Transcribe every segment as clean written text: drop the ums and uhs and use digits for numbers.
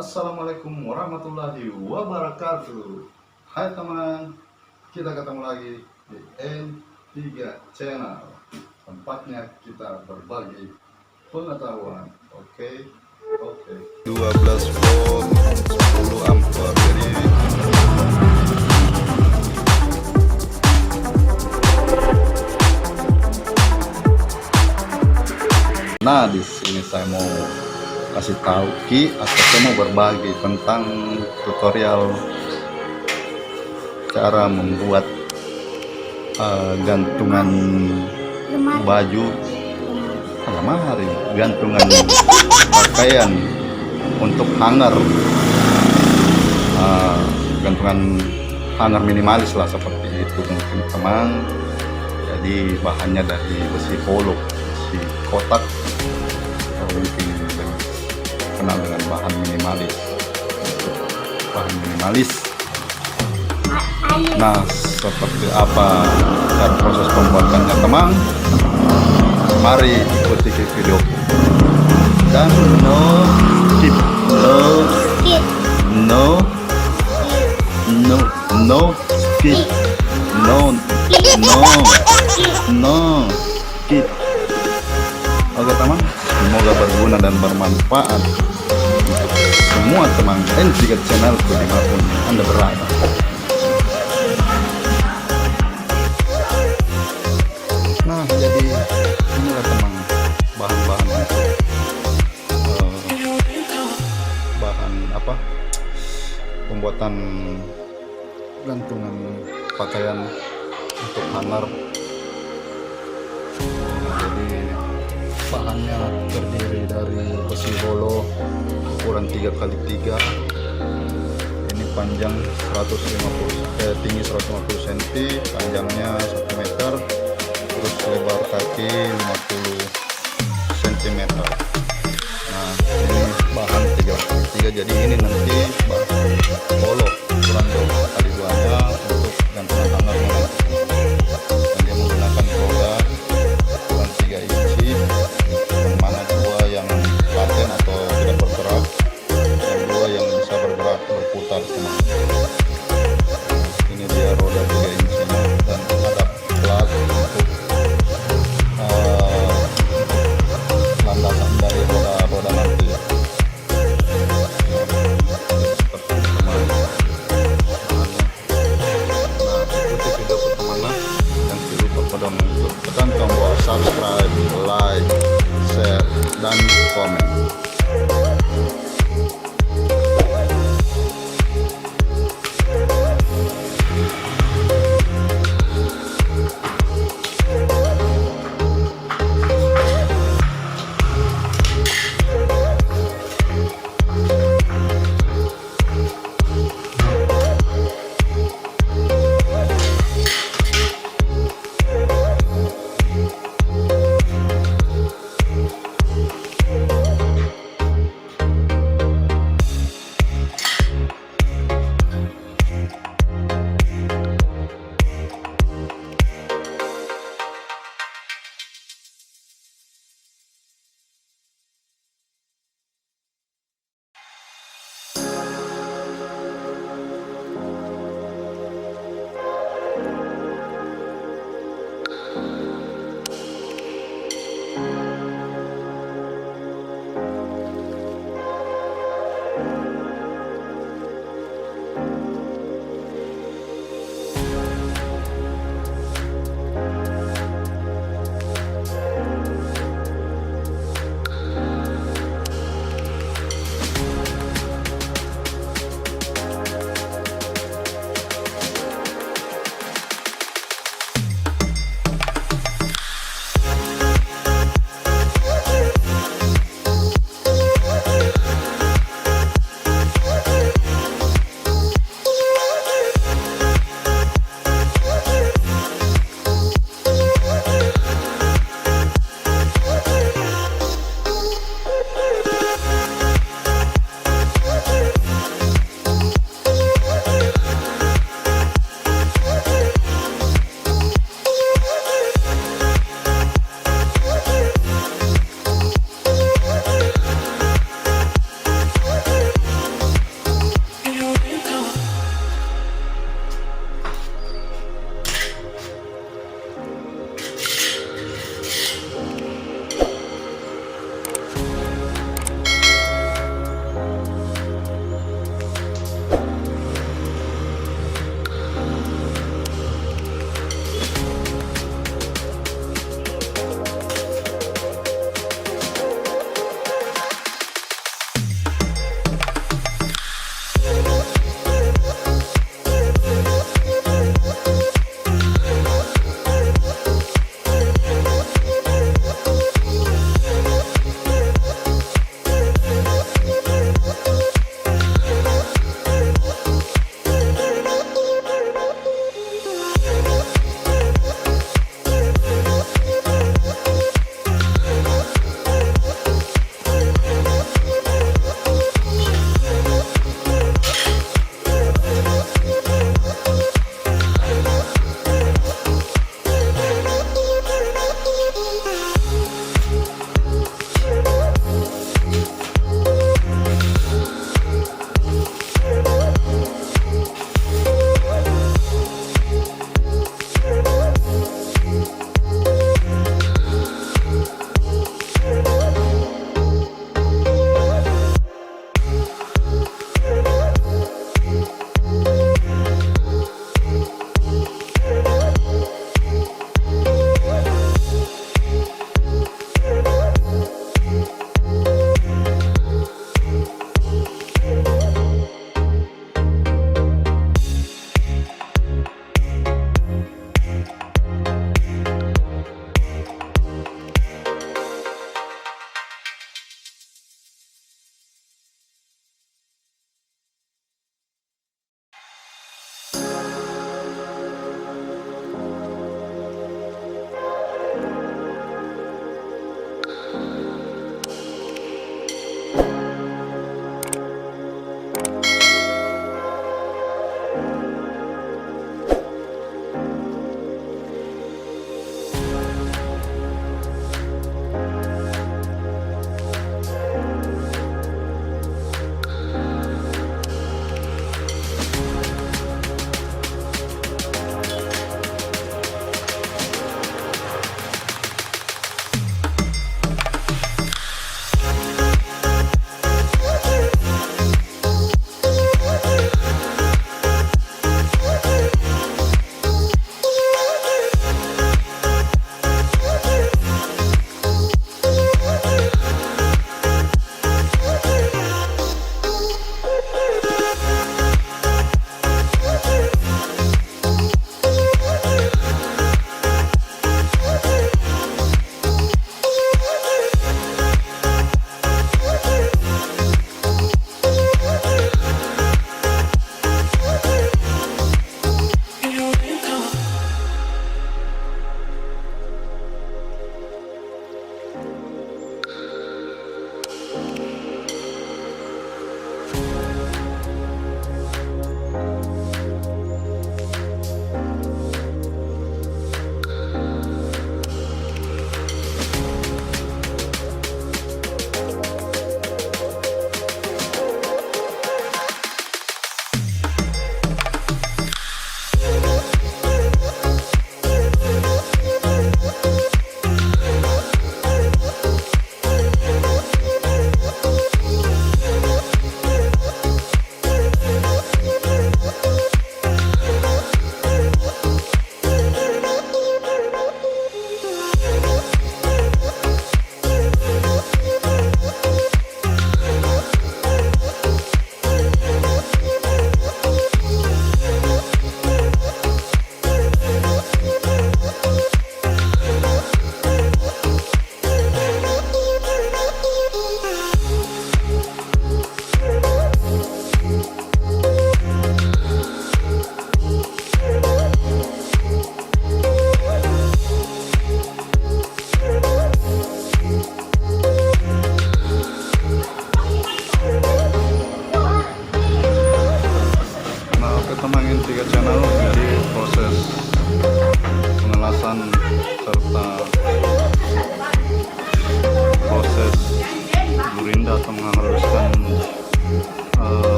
Assalamualaikum warahmatullahi wabarakatuh. Hai teman, kita ketemu lagi di N3 Channel. Tempatnya kita berbagi pengetahuan. Oke. 12 volt 10 ampere. Jadi nah, di sini saya mau kasih tahu atau saya mau berbagi tentang tutorial cara membuat gantungan baju lemari, gantungan pakaian untuk hanger, gantungan hanger minimalis lah, seperti itu mungkin teman. Jadi bahannya dari besi holo, besi kotak, atau mungkin kenal dengan bahan minimalis. Nah, seperti apa cara proses pembuatannya teman? Mari ikuti video dan no skip. Oke teman, semoga berguna dan bermanfaat untuk semua teman N3 channelku dimanapun Anda berada. Nah, jadi inilah teman bahan-bahan untuk bahan pembuatan gantungan pakaian untuk hanger. Jadi bahannya terdiri dari besi holo ukuran 3x3. Ini panjang 150 tinggi 150 cm, panjangnya 1 meter, terus lebar kaki 50 cm. Nah, ini bahan 3x3, jadi ini nanti bahan holo ukuran 2x2 nya untuk gantungan hangernya. Dan dia menggunakan roda ukuran 3 inci, yang mana 2 yang paten atau tidak bergerak dan 2 yang bisa bergerak berputar teman. Ini dia roda 3 inci dan ada plat untuk landasan dari roda nanti. Seperti itu teman. Nah, ikuti video pertama. Jangan lupa pada tekan tombol subscribe, like, share, dan komen.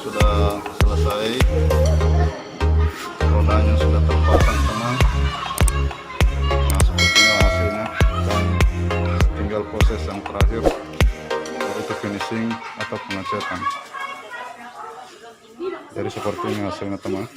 sudah selesai, rodanya sudah terpasang semua. Nah, sepertinya hasilnya, dan tinggal proses yang terakhir, yaitu finishing atau pengecatan. Jadi seperti ini hasilnya teman.